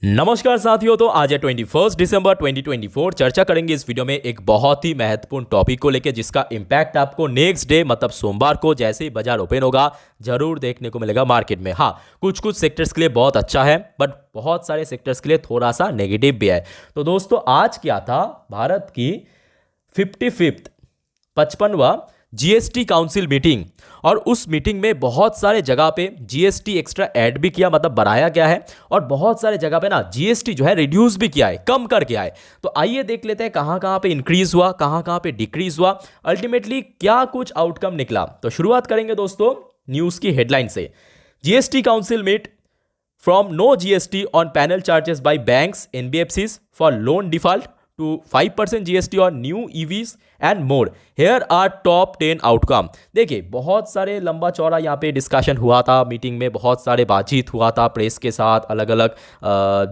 नमस्कार साथियों। तो आज है 21 दिसंबर 2024। चर्चा करेंगे इस वीडियो में एक बहुत ही महत्वपूर्ण टॉपिक को लेकर, जिसका इम्पैक्ट आपको नेक्स्ट डे मतलब सोमवार को जैसे ही बाजार ओपन होगा जरूर देखने को मिलेगा मार्केट में। हाँ, कुछ कुछ सेक्टर्स के लिए बहुत अच्छा है, बट बहुत सारे सेक्टर्स के लिए थोड़ा सा नेगेटिव भी है। तो दोस्तों, आज क्या था, भारत की 55वां जीएसटी काउंसिल मीटिंग, और उस मीटिंग में बहुत सारे जगह पे जीएसटी एक्स्ट्रा ऐड भी किया, मतलब बढ़ाया गया है, और बहुत सारे जगह पे ना जीएसटी जो है रिड्यूस भी किया है, कम करके आए। तो आइए देख लेते हैं कहां कहां पे इंक्रीज हुआ, कहां कहां पे डिक्रीज हुआ, अल्टीमेटली क्या कुछ आउटकम निकला। तो शुरुआत करेंगे दोस्तों न्यूज की हेडलाइन से। GST council meet from no GST on panel charges by banks NBFCs for loan default to 5% GST on new EVs and more. Here are top 10 outcome. देखिए, बहुत सारे लंबा चौड़ा यहाँ पे डिस्कशन हुआ था, मीटिंग में बहुत सारे बातचीत हुआ था प्रेस के साथ, अलग अलग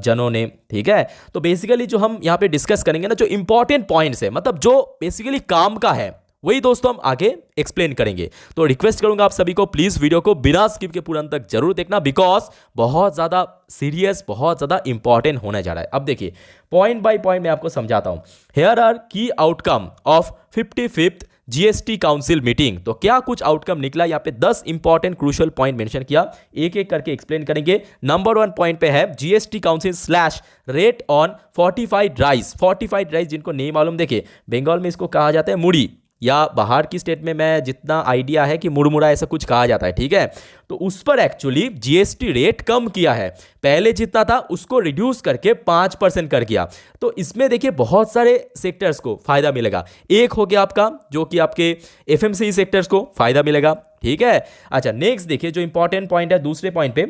जनों ने, ठीक है। तो बेसिकली जो हम यहाँ पे डिस्कस करेंगे ना, जो इंपॉर्टेंट पॉइंट्स है, मतलब जो बेसिकली काम का है, वही दोस्तों हम आगे एक्सप्लेन करेंगे। तो रिक्वेस्ट करूंगा आप सभी को, प्लीज वीडियो को बिना स्किप के पूरा अंत तक जरूर देखना, बिकॉज बहुत ज्यादा सीरियस, बहुत ज्यादा इंपॉर्टेंट होने जा रहा है। अब देखिए, पॉइंट बाय पॉइंट मैं आपको समझाता हूं। हियर आर की outcome of 55th GST council meeting. तो क्या कुछ आउटकम निकला, यहाँ पे 10 इंपॉर्टेंट क्रूशियल पॉइंट मेंशन किया, एक एक करके एक्सप्लेन करेंगे। नंबर 1 पॉइंट पे है GST council slash rate on fortified rice. Fortified rice जिनको नहीं मालूम, देखिए बंगाल में इसको कहा जाता है मुड़ी, या बाहर की स्टेट में मैं जितना आइडिया है कि मुड़मुड़ा ऐसा कुछ कहा जाता है, ठीक है। तो उस पर एक्चुअली जीएसटी रेट कम किया है, पहले जितना था उसको रिड्यूस करके 5% कर दिया। तो इसमें देखिए बहुत सारे सेक्टर्स को फायदा मिलेगा। एक हो गया आपका जो कि आपके एफएमसीजी सेक्टर्स को फायदा मिलेगा, ठीक है। अच्छा, नेक्स्ट देखिए जो इंपॉर्टेंट पॉइंट है दूसरे पॉइंट पे,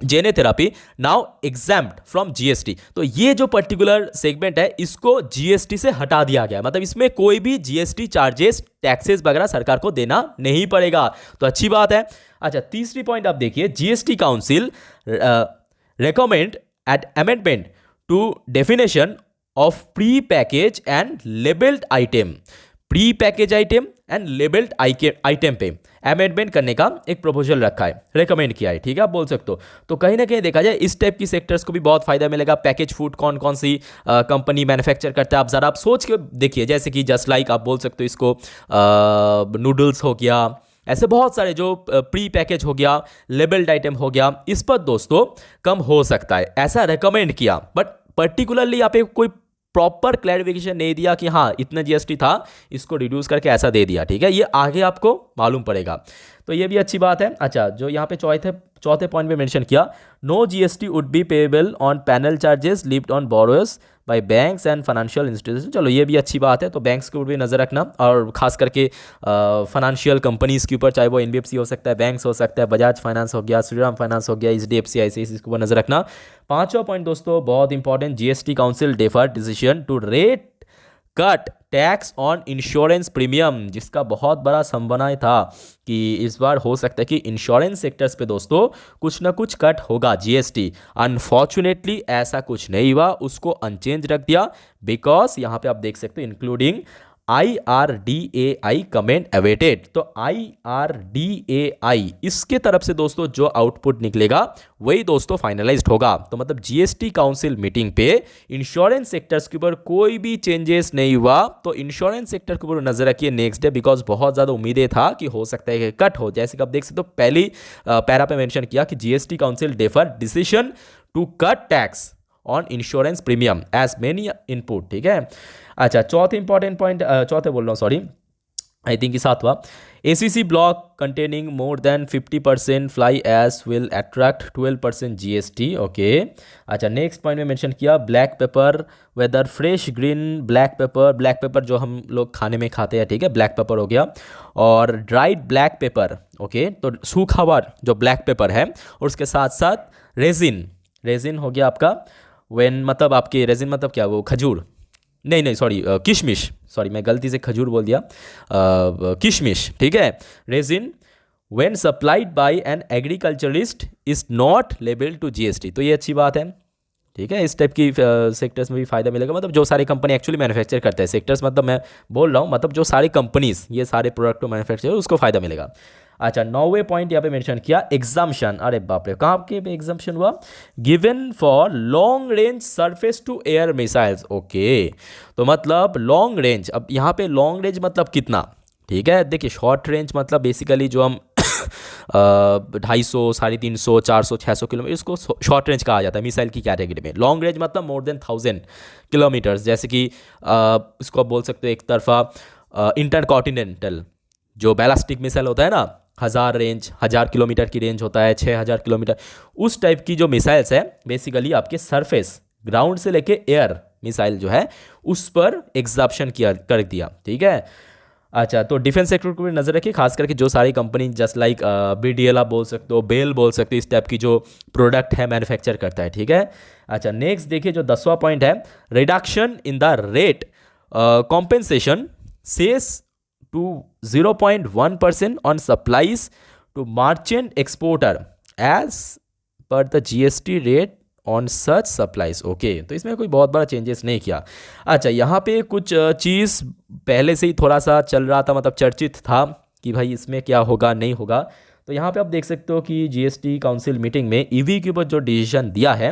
जेनेथेरापी नाउ एग्जैम्प्ट फ्रॉम जीएसटी। तो ये जो पर्टिकुलर सेगमेंट है इसको जीएसटी से हटा दिया गया, मतलब इसमें कोई भी जीएसटी चार्जेस, टैक्सेस वगैरह सरकार को देना नहीं पड़ेगा। तो अच्छी बात है। अच्छा, तीसरी पॉइंट आप देखिए, GST council recommend at amendment to definition of pre package and labelled item. Pre package item and labelled item पे अमेंडमेंट करने का एक प्रपोजल रखा है, रेकमेंड किया है, ठीक है, आप बोल सकते हो। तो कहीं ना कहीं देखा जाए इस टाइप की सेक्टर्स को भी बहुत फायदा मिलेगा। पैकेज फूड कौन कौन सी कंपनी मैन्युफैक्चर करता है, आप जरा आप सोच के देखिए, जैसे कि जस्ट लाइक आप बोल सकते हो इसको, नूडल्स हो गया, ऐसे बहुत सारे जो प्री पैकेज हो गया, लेबल्ड आइटम हो गया, इस पर दोस्तों कम हो सकता है, ऐसा रेकमेंड किया। बट पर्टिकुलरली यहाँ पे कोई प्रॉपर क्लैरिफिकेशन नहीं दिया कि हाँ इतना जीएसटी था, इसको रिड्यूस करके ऐसा दे दिया, ठीक है। ये आगे आपको मालूम पड़ेगा, तो ये भी अच्छी बात है। अच्छा, जो यहाँ पे चौथे पॉइंट में मेंशन किया, no GST would be payable on panel charges levied on borrowers by banks and financial institution. चलो ये भी अच्छी बात है। तो बैंक्स के ऊपर भी नज़र रखना, और खास करके फाइनेंशियल कंपनीज के ऊपर, चाहे वो एनबीएफसी हो सकता है, बैंक्स हो सकता है, बजाज फाइनेंस हो गया, श्रीराम फाइनेंस हो गया, एचडीएफसी, आईसीआईसी, इसके ऊपर नज़र रखना। पांचवा पॉइंट दोस्तों बहुत important, GST council defer decision to rate cut tax on insurance premium, जिसका बहुत बड़ा संभावना था कि इस बार हो सकता है कि इंश्योरेंस सेक्टर्स पे दोस्तों कुछ ना कुछ कट होगा जीएसटी। अनफॉर्चुनेटली ऐसा कुछ नहीं हुआ, उसको अनचेंज रख दिया, बिकॉज यहाँ पे आप देख सकते हो इंक्लूडिंग IRDAI कमेंट अवेटेड। तो IRDAI इसके तरफ से दोस्तों जो आउटपुट निकलेगा वही दोस्तों फाइनलाइज्ड होगा। तो मतलब जीएसटी काउंसिल मीटिंग पे इंश्योरेंस सेक्टर्स के ऊपर कोई भी चेंजेस नहीं हुआ। तो इंश्योरेंस सेक्टर के ऊपर नजर रखिए नेक्स्ट डे, बिकॉज बहुत ज़्यादा उम्मीदें था कि हो सकता है कि कट हो। जैसे कि आप देख सकते हो पहली पैरा पे मेंशन किया कि GST council defer decision to cut tax on insurance premium as many input, ठीक है। अच्छा, चौथे इंपॉर्टेंट पॉइंट, चौथे बोल रहा हूँ सॉरी, आई थिंक कि सातवां, ACC block containing more than 50% fly ash will attract 12% GST, okay. अच्छा, नेक्स्ट पॉइंट में मेंशन किया, black pepper whether fresh green black pepper जो हम लोग खाने में खाते हैं, ठीक है, ब्लैक पेपर हो गया, और ड्राइड ब्लैक पेपर, ओके। तो सूखा हुआ जो ब्लैक पेपर है, और उसके साथ साथ रेजिन हो गया आपका, वेन मतलब आपके रेजिन मतलब क्या, वो खजूर, नहीं सॉरी किशमिश, सॉरी मैं गलती से खजूर बोल दिया, किशमिश, ठीक है। Raisin when supplied by an agriculturist is not labelled to GST. तो ये अच्छी बात है, ठीक है। इस टाइप की सेक्टर्स में भी फायदा मिलेगा, मतलब जो सारी कंपनी एक्चुअली मैन्युफैक्चर करते हैं, सेक्टर्स मतलब मैं बोल रहा हूँ मतलब जो सारी कंपनीज ये सारे प्रोडक्ट को मैन्युफैक्चर उसको फायदा मिलेगा। अच्छा 9वें पॉइंट यहाँ पे मेंशन किया एग्जाम्पशन, अरे बाप रे कहाँ पे एग्जाम्पशन हुआ, given for long range surface to air missiles. Okay तो मतलब लॉन्ग रेंज, अब यहाँ पे लॉन्ग रेंज मतलब कितना, ठीक है देखिए शॉर्ट रेंज मतलब बेसिकली जो हम 250, 350, 400, 600 किलोमीटर इसको शॉर्ट रेंज कहा जाता है मिसाइल की कैटेगरी में। लॉन्ग रेंज मतलब मोर देन 1000 किलोमीटर्स, जैसे कि इसको आप बोल सकते हो एक तरफा इंटर कॉन्टिनेंटल जो बैलिस्टिक मिसाइल होता है ना, 1000 किलोमीटर की रेंज होता है, 6000 किलोमीटर, उस टाइप की जो मिसाइल्स है बेसिकली आपके सरफेस ग्राउंड से लेके एयर मिसाइल जो है उस पर एग्जाप्शन किया कर दिया, ठीक है। अच्छा तो डिफेंस सेक्टर को भी नजर रखिए, खास करके जो सारी कंपनी जस्ट लाइक BDL आप बोल सकते हो, बेल बोल सकते हो, इस टाइप की जो प्रोडक्ट है मैन्युफैक्चर करता है, ठीक है। अच्छा नेक्स्ट देखिए जो 10वां पॉइंट है, reduction in the rate compensation cess to 0.1% on supplies to merchant exporter as per the GST rate on such supplies. Okay तो इसमें कोई बहुत बड़ा चेंजेस नहीं किया। अच्छा यहाँ पे कुछ चीज़ पहले से ही थोड़ा सा चल रहा था, मतलब चर्चित था कि भाई इसमें क्या होगा नहीं होगा। तो यहाँ पे आप देख सकते हो कि GST काउंसिल मीटिंग में EV के ऊपर जो डिसीजन दिया है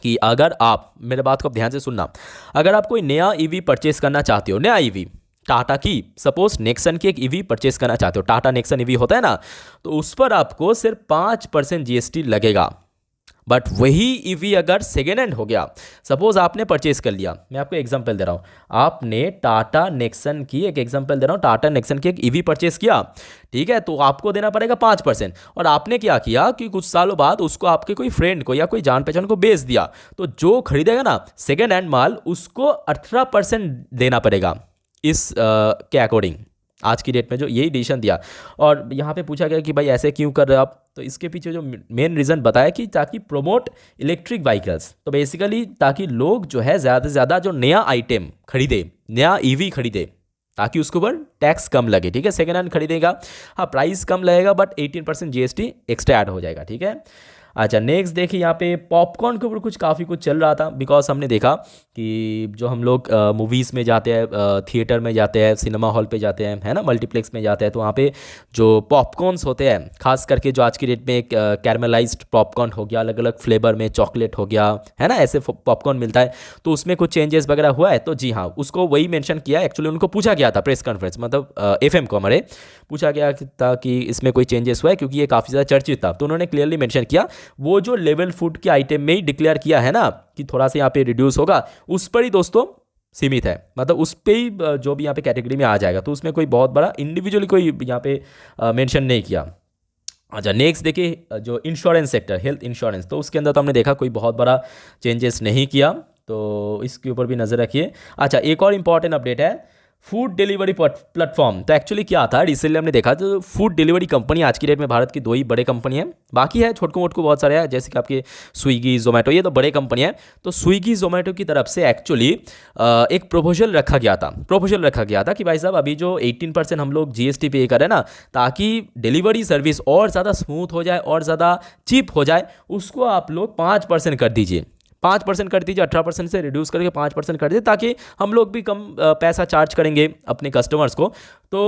कि अगर आप, मेरे बात को आप ध्यान से सुनना, अगर आप कोई नया EV परचेस करना चाहते हो, नया EV टाटा की, सपोज नेक्सन की एक EV परचेस करना चाहते हो, टाटा नेक्सन EV होता है ना, तो उस पर आपको सिर्फ 5% GST लगेगा। बट वही EV अगर सेकेंड हैंड हो गया, सपोज आपने परचेस कर लिया, मैं आपको एग्जांपल दे रहा हूँ, आपने टाटा नेक्सन की एक एग्जांपल दे रहा हूँ, टाटा नेक्सन की एक EV परचेस किया, ठीक है, तो आपको देना पड़ेगा 5%। और आपने क्या किया कि कुछ सालों बाद उसको आपके कोई फ्रेंड को या कोई जान पहचान को बेच दिया, तो जो खरीदेगा ना सेकेंड हैंड माल उसको 18% देना पड़ेगा इस के अकॉर्डिंग। आज की डेट में जो यही डिसीजन दिया, और यहाँ पे पूछा गया कि भाई ऐसे क्यों कर रहे हो आप, तो इसके पीछे जो मेन रीज़न बताया कि ताकि प्रोमोट इलेक्ट्रिक व्हीकल्स, तो बेसिकली ताकि लोग जो है ज़्यादा से ज़्यादा जो नया आइटम खरीदे, नया EV खरीदे, ताकि उसके ऊपर टैक्स कम लगे, ठीक है। सेकेंड हैंड खरीदेगा, हाँ प्राइस कम लगेगा बट 18% GST एक्स्ट्रा ऐड हो जाएगा, ठीक है। अच्छा नेक्स्ट देखिए यहाँ पे पॉपकॉर्न के ऊपर काफ़ी कुछ चल रहा था, बिकॉज हमने देखा कि जो हम लोग मूवीज़ में जाते हैं, थिएटर में जाते हैं, सिनेमा हॉल पे जाते हैं, है ना, मल्टीप्लेक्स में जाते हैं, तो वहाँ पे जो पॉपकॉर्न्स होते हैं, खास करके जो आज की डेट में एक कैरमलाइज्ड पॉपकॉर्न हो गया, अलग अलग फ्लेवर में, चॉकलेट हो गया, है ना, ऐसे पॉपकॉर्न मिलता है, तो उसमें कुछ चेंजेस वगैरह हुआ है। तो जी हाँ, उसको वही मेंशन किया, एक्चुअली उनको पूछा गया था प्रेस कॉन्फ्रेंस, मतलब FM को हमारे पूछा गया था कि इसमें कोई चेंजेस हुआ है, क्योंकि ये काफ़ी ज़्यादा चर्चित था। तो उन्होंने क्लियरली मेंशन किया, वो जो लेवल फूड के आइटम में ही डिक्लेयर किया है ना कि थोड़ा सा यहाँ पे रिड्यूस होगा, उस पर ही दोस्तों सीमित है, मतलब उस पर ही जो भी यहाँ पे कैटेगरी में आ जाएगा, तो उसमें कोई बहुत बड़ा इंडिविजुअली कोई यहाँ पे मेंशन नहीं किया। अच्छा नेक्स्ट देखिए जो इंश्योरेंस सेक्टर, हेल्थ इंश्योरेंस, तो उसके अंदर तो हमने देखा कोई बहुत बड़ा चेंजेस नहीं किया, तो इसके ऊपर भी नज़र रखिए। अच्छा एक और इम्पॉर्टेंट अपडेट है, फूड डिलीवरी प्लेटफॉर्म। तो एक्चुअली क्या था, रिसेंटली हमने देखा तो फूड डिलीवरी कंपनी आज की डेट में भारत की 2 ही बड़े कंपनी हैं, बाकी है छोटको मोटको बहुत सारे हैं, जैसे कि आपके स्विगी जोमेटो, ये तो बड़े कंपनी हैं। तो स्विगी जोमेटो की तरफ से एक्चुअली एक प्रपोजल रखा गया था कि भाई साहब अभी जो 18% हम लोग GST पे करें ना, ताकि डिलीवरी सर्विस और ज़्यादा स्मूथ हो जाए और ज़्यादा चीप हो जाए, उसको आप लोग 5% कर दीजिए, 5% कर दीजिए, 18% से रिड्यूस करके 5% कर दीजिए, ताकि हम लोग भी कम पैसा चार्ज करेंगे अपने कस्टमर्स को। तो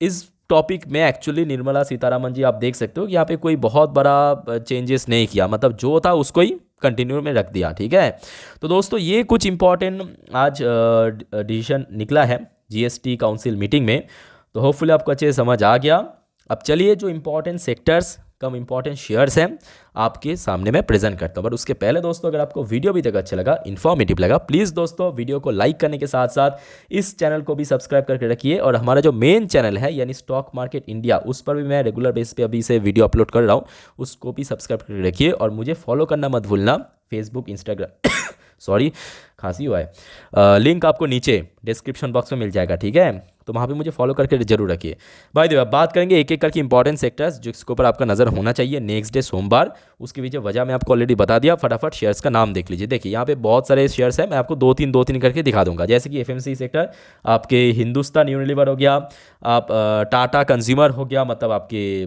इस टॉपिक में एक्चुअली निर्मला सीतारामन जी आप देख सकते हो कि यहाँ पे कोई बहुत बड़ा चेंजेस नहीं किया, मतलब जो था उसको ही कंटिन्यू में रख दिया, ठीक है। तो दोस्तों ये कुछ इंपॉर्टेंट आज डिसीजन निकला है GST काउंसिल मीटिंग में, तो होपफुली आपको अच्छे से समझ आ गया। अब चलिए जो इंपॉर्टेंट सेक्टर्स, कम इंपॉर्टेंट शेयर्स हैं, आपके सामने मैं प्रेजेंट करता हूं। बट उसके पहले दोस्तों, अगर आपको वीडियो भी तक अच्छा लगा, इन्फॉर्मेटिव लगा, प्लीज़ दोस्तों वीडियो को लाइक करने के साथ साथ इस चैनल को भी सब्सक्राइब करके रखिए। और हमारा जो मेन चैनल है यानी स्टॉक मार्केट इंडिया, उस पर भी मैं रेगुलर बेस पे अभी से वीडियो अपलोड कर रहा हूँ, उसको भी सब्सक्राइब करके रखिए। और मुझे फॉलो करना मत भूलना, फेसबुक, इंस्टाग्राम सॉरी खांसी हुआ है, लिंक आपको नीचे डिस्क्रिप्शन बॉक्स में मिल जाएगा, ठीक है, तो वहाँ पे मुझे फॉलो करके जरूर रखिए। भाई देखो बात करेंगे एक एक करके इंपॉर्टेंट सेक्टर्स जिसके ऊपर आपका नज़र होना चाहिए नेक्स्ट डे सोमवार। उसके पीछे वजह मैं आपको ऑलरेडी बता दिया, फटाफट शेयर्स का नाम देख लीजिए। देखिए यहाँ पे बहुत सारे शेयर्स हैं, मैं आपको दो तीन करके दिखा दूंगा। जैसे कि FMC सेक्टर, आपके हिंदुस्तान यूनिलीवर हो गया, आप टाटा कंज्यूमर हो गया, मतलब आपके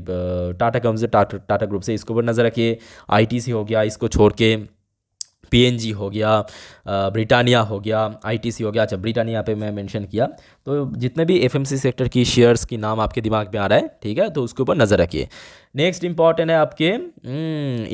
टाटा ग्रुप से इसके ऊपर नज़र रखिए। ITC हो गया, इसको छोड़ के पीएनजी हो गया, ब्रिटानिया हो गया, आईटीसी हो गया। अच्छा, ब्रिटानिया पे मैं मेंशन किया। तो जितने भी एफएमसी सेक्टर की शेयर्स की नाम आपके दिमाग में आ रहा है, ठीक है, तो उसके ऊपर नज़र रखिए। नेक्स्ट इंपॉर्टेंट है आपके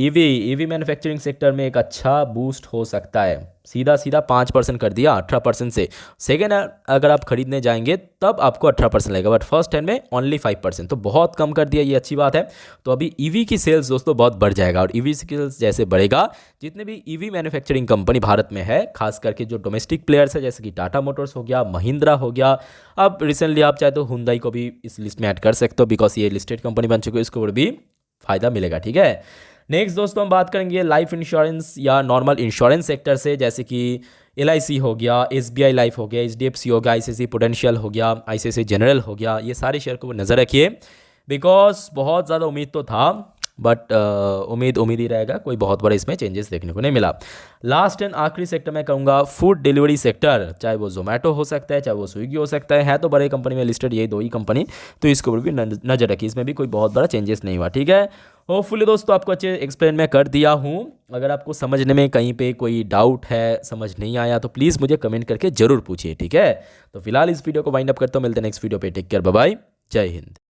ईवी मैन्युफैक्चरिंग सेक्टर में एक अच्छा बूस्ट हो सकता है। सीधा सीधा 5% कर दिया 18% से। सेकेंड अगर आप खरीदने जाएंगे तब आपको 18% लगेगा, बट फर्स्ट हैंड में ओनली 5%, तो बहुत कम कर दिया, ये अच्छी बात है। तो अभी ईवी की सेल्स दोस्तों बहुत बढ़ जाएगा, और ईवी सेल्स जैसे बढ़ेगा, जितने भी ईवी मैन्युफैक्चरिंग कंपनी भारत में है, खास करके जो डोमेस्टिक प्लेयर्स है जैसे कि टाटा मोटर्स हो गया, महिंद्रा हो गया, अब रिसेंटली आप चाहे तो हुंडई को भी इस लिस्ट में ऐड कर सकते हो, बिकॉज ये लिस्टेड कंपनी बन चुकी है, इसको भी फायदा मिलेगा, ठीक है। नेक्स्ट दोस्तों हम बात करेंगे लाइफ इंश्योरेंस या नॉर्मल इंश्योरेंस सेक्टर से, जैसे कि LIC हो गया, SBI लाइफ हो गया, HDFC हो गया, ICICI प्रूडेंशियल हो गया, ICICI जनरल हो गया। ये सारे शेयर को नज़र रखिए, बिकॉज बहुत ज़्यादा उम्मीद तो था, बट उम्मीद ही रहेगा, कोई बहुत बड़ा इसमें चेंजेस देखने को नहीं मिला। लास्ट एंड आखिरी सेक्टर मैं कहूँगा फूड डिलीवरी सेक्टर, चाहे वो जोमेटो हो सकता है, चाहे वो स्विगी हो सकता है तो बड़े कंपनी में लिस्टेड यही दो ही कंपनी, तो इसके ऊपर भी नज़र रखिए, इसमें भी कोई बहुत बड़ा चेंजेस नहीं हुआ, ठीक है। होपफुली दोस्तों आपको अच्छे एक्सप्लेन मैं कर दिया हूँ। अगर आपको समझने में कहीं पे कोई डाउट है, समझ नहीं आया, तो प्लीज़ मुझे कमेंट करके ज़रूर पूछिए, ठीक है। तो फिलहाल इस वीडियो को वाइंड अप करता हूँ, मिलते हैं नेक्स्ट वीडियो पे। टेक केयर, बाय बाय, जय हिंद।